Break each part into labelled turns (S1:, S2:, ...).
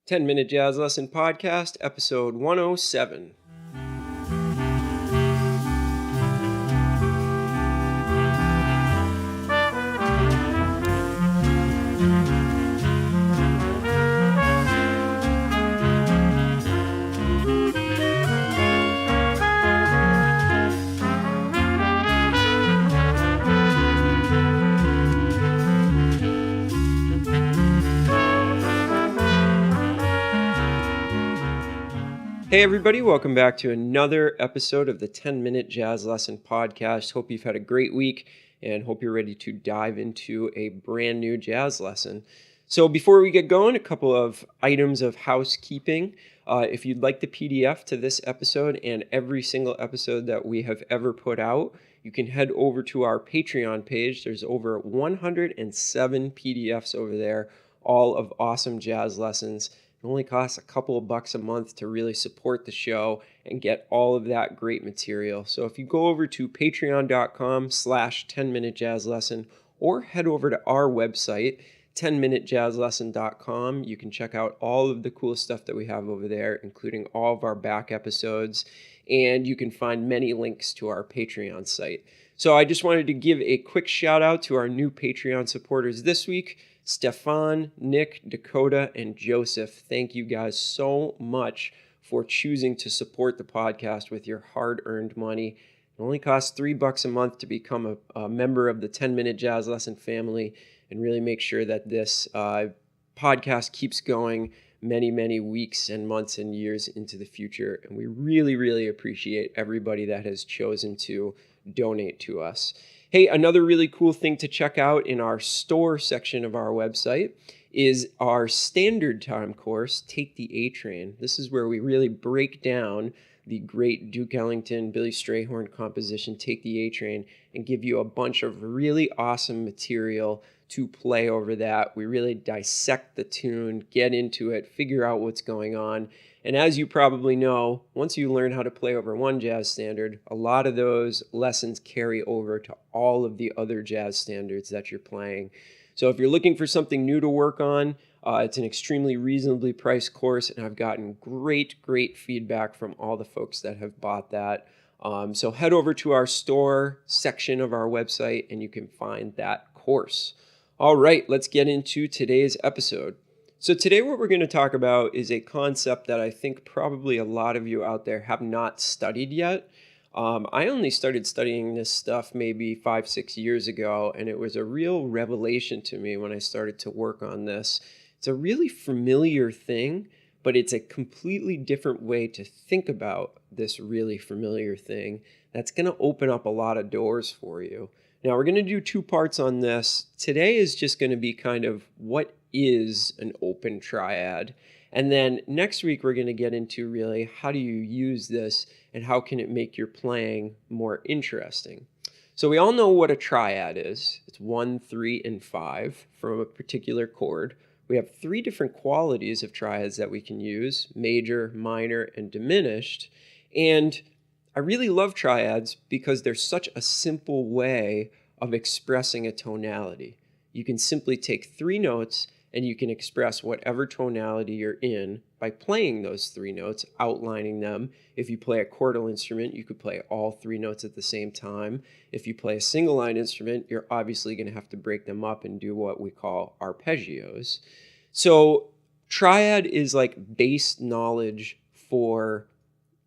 S1: 10-Minute Jazz Lesson Podcast, episode 107. Hey everybody, welcome back to another episode of the 10-Minute Jazz Lesson Podcast. Hope you've had a great week and hope you're ready to dive into a brand new jazz lesson. So before we get going, a couple of items of housekeeping. If you'd like the PDF to this episode and every single episode that we have ever put out, you can head over to our Patreon page. There's over 107 PDFs over there, all of awesome jazz lessons. It only costs a couple of bucks a month to really support the show and get all of that great material. So if you go over to patreon.com/10-minute jazz lesson or head over to our website, 10minutejazzlesson.com, you can check out all of the cool stuff that we have over there, including all of our back episodes, and you can find many links to our Patreon site. So I just wanted to give a quick shout out to our new Patreon supporters this week. Stefan, Nick, Dakota, and Joseph, thank you guys so much for choosing to support the podcast with your hard-earned money. It only costs $3 a month to become a member of the 10-Minute Jazz Lesson family and really make sure that this podcast keeps going many, many weeks and months and years into the future. And we really, really appreciate everybody that has chosen to donate to us. Hey, another really cool thing to check out in our store section of our website is our standard time course, Take the A Train. This is where we really break down the great Duke Ellington, Billy Strayhorn composition, Take the A Train, and give you a bunch of really awesome material to play over that. We really dissect the tune, get into it, figure out what's going on. And as you probably know, once you learn how to play over one jazz standard, a lot of those lessons carry over to all of the other jazz standards that you're playing. So if you're looking for something new to work on, it's an extremely reasonably priced course, and I've gotten great feedback from all the folks that have bought that. So head over to our store section of our website, and you can find that course. All right, let's get into today's episode. So today what we're going to talk about is a concept that I think probably a lot of you out there have not studied yet. I only started studying this stuff maybe 5-6 years ago, and it was a real revelation to me when I started to work on this. It's a really familiar thing, but it's a completely different way to think about this really familiar thing that's going to open up a lot of doors for you. Now, we're going to do two parts on this. Today is just going to be kind of what is an open triad. And then next week, we're going to get into really how do you use this and how can it make your playing more interesting. So we all know what a triad is. It's 1, 3, and 5 from a particular chord. We have 3 different qualities of triads that we can use: major, minor, and diminished. And I really love triads because they're such a simple way of expressing a tonality. You can simply take 3 notes and you can express whatever tonality you're in by playing those 3 notes, outlining them. If you play a chordal instrument, you could play all 3 notes at the same time. If you play a single line instrument, you're obviously going to have to break them up and do what we call arpeggios. So triad is like base knowledge for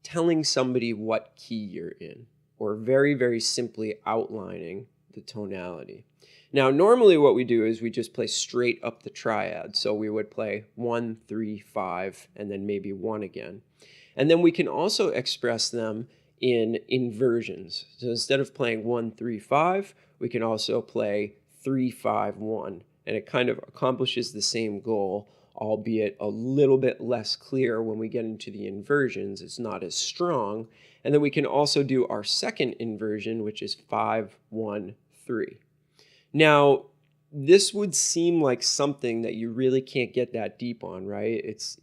S1: telling somebody what key you're in, or very, very simply outlining the tonality. Now, normally what we do is we just play straight up the triad. So we would play 1, 3, 5, and then maybe 1 again. And then we can also express them in inversions. So instead of playing 1, 3, 5, we can also play 3, 5, 1. And it kind of accomplishes the same goal, albeit a little bit less clear when we get into the inversions. It's not as strong. And then we can also do our second inversion, which is 5, 1, 3. Now, this would seem like something that you really can't get that deep on, right? It's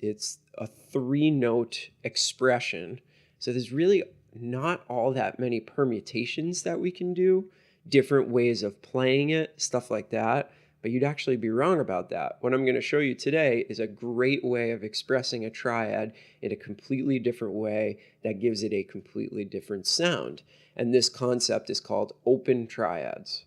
S1: a 3-note expression. So there's really not all that many permutations that we can do, different ways of playing it, stuff like that. but you'd actually be wrong about that. What I'm going to show you today is a great way of expressing a triad in a completely different way that gives it a completely different sound. And this concept is called open triads.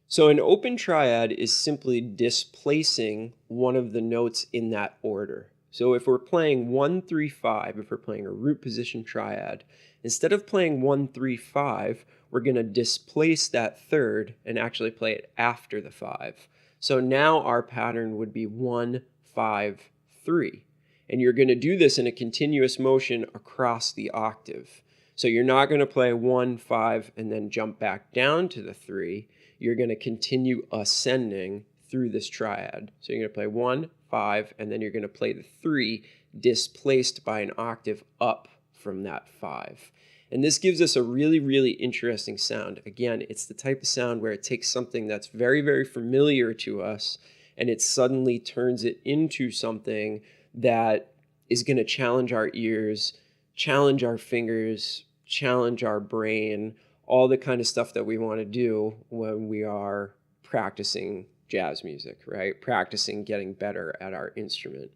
S1: So an open triad is simply displacing one of the notes in that order. So if we're playing 1, 3, 5, if we're playing a root position triad, instead of playing 1, 3, 5, we're going to displace that third and actually play it after the 5. So now our pattern would be 1, 5, 3. And you're going to do this in a continuous motion across the octave. So you're not going to play 1, 5, and then jump back down to the 3. You're going to continue ascending through this triad. So you're going to play 1, 5, and then you're going to play the 3 displaced by an octave up from that 5. And this gives us a really, really interesting sound. Again, it's the type of sound where it takes something that's very, very familiar to us and it suddenly turns it into something that is going to challenge our ears, challenge our fingers, challenge our brain, all the kind of stuff that we want to do when we are practicing jazz music, right? Practicing getting better at our instrument.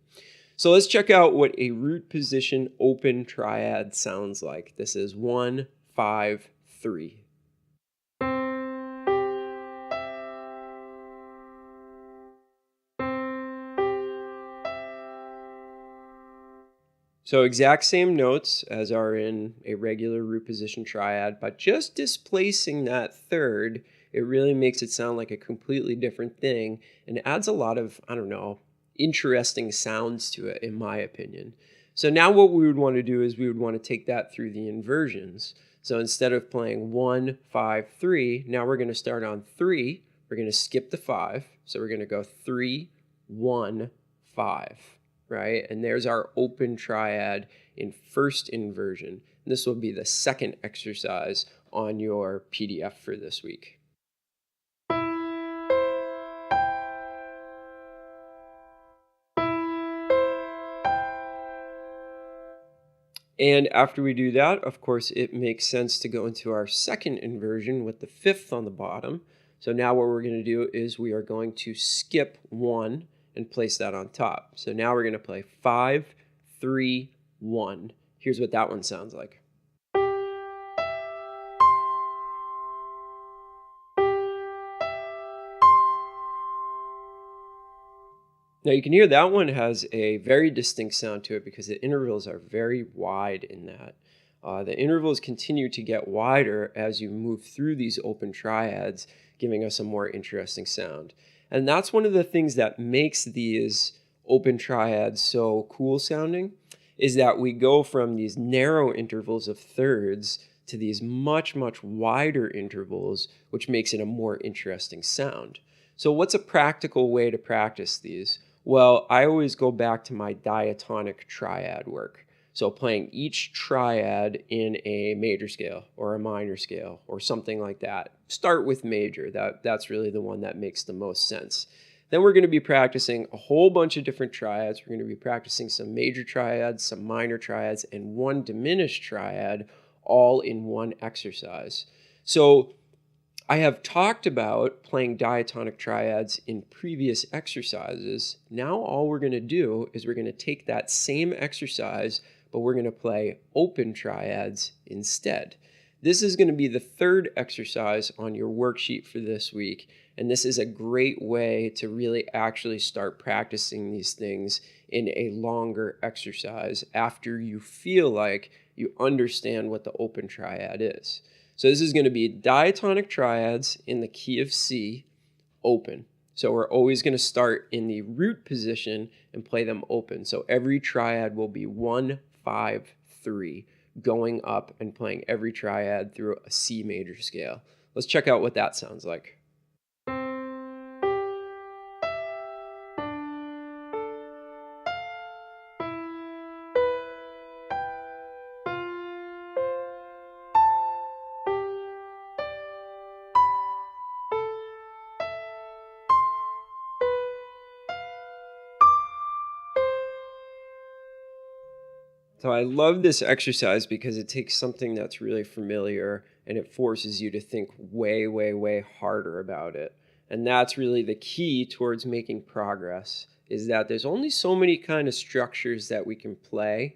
S1: So let's check out what a root position open triad sounds like. This is 1, 5, 3. So exact same notes as are in a regular root position triad, but just displacing that third, it really makes it sound like a completely different thing and adds a lot of, I don't know, interesting sounds to it, in my opinion. So now what we would want to do is we would want to take that through the inversions. So instead of playing 1, 5, 3, now we're going to start on 3. We're going to skip the 5. So we're going to go 3, 1, 5. Right? And there's our open triad in first inversion. And this will be the second exercise on your PDF for this week. And after we do that, of course, it makes sense to go into our second inversion with the 5th on the bottom. So now what we're going to do is we are going to skip 1 and place that on top. So now we're going to play 5, 3, 1. Here's what that one sounds like. Now you can hear that one has a very distinct sound to it because the intervals are very wide in that. The intervals continue to get wider as you move through these open triads, giving us a more interesting sound. And that's one of the things that makes these open triads so cool sounding, is that we go from these narrow intervals of thirds to these much, much wider intervals, which makes it a more interesting sound. So what's a practical way to practice these? Well, I always go back to my diatonic triad work. So playing each triad in a major scale or a minor scale or something like that. Start with major. That's really the one that makes the most sense. Then we're going to be practicing a whole bunch of different triads. We're going to be practicing some major triads, some minor triads, and one diminished triad all in one exercise. So I have talked about playing diatonic triads in previous exercises. Now all we're going to do is we're going to take that same exercise, but we're going to play open triads instead. This is going to be the third exercise on your worksheet for this week, and this is a great way to really actually start practicing these things in a longer exercise after you feel like you understand what the open triad is. So this is going to be diatonic triads in the key of C, open. So we're always going to start in the root position and play them open. So every triad will be 1, 5, 3, going up and playing every triad through a C major scale. Let's check out what that sounds like. So I love this exercise because it takes something that's really familiar and it forces you to think way, way, way harder about it. And that's really the key towards making progress, is that there's only so many kind of structures that we can play.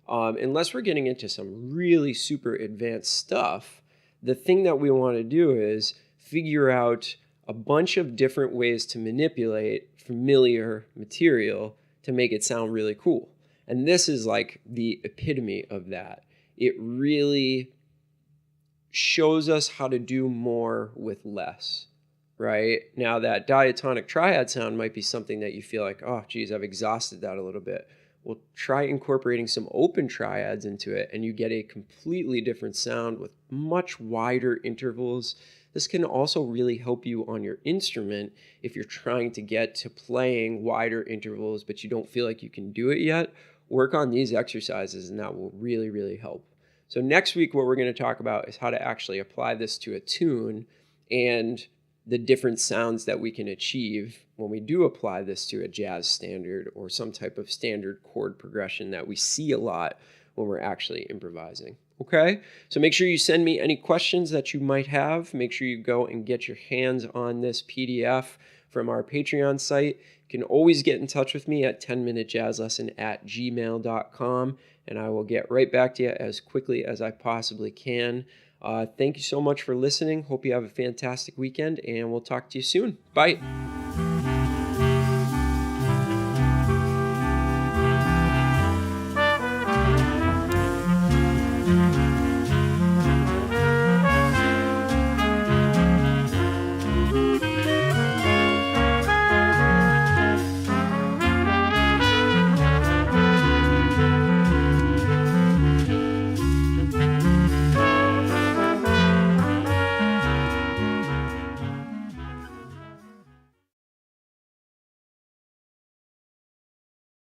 S1: Unless we're getting into some really super advanced stuff, the thing that we want to do is figure out a bunch of different ways to manipulate familiar material to make it sound really cool. And this is like the epitome of that. It really shows us how to do more with less, right? Now, that diatonic triad sound might be something that you feel like, oh, geez, I've exhausted that a little bit. Well, try incorporating some open triads into it, and you get a completely different sound with much wider intervals. This can also really help you on your instrument if you're trying to get to playing wider intervals, but you don't feel like you can do it yet. Work on these exercises, and that will really, really help. So next week, what we're going to talk about is how to actually apply this to a tune and the different sounds that we can achieve when we do apply this to a jazz standard or some type of standard chord progression that we see a lot when we're actually improvising. Okay? So make sure you send me any questions that you might have. Make sure you go and get your hands on this PDF from our Patreon site. You can always get in touch with me at 10minutejazzlesson@gmail.com, and I will get right back to you as quickly as I possibly can. Thank you so much for listening. Hope you have a fantastic weekend, and we'll talk to you soon. Bye.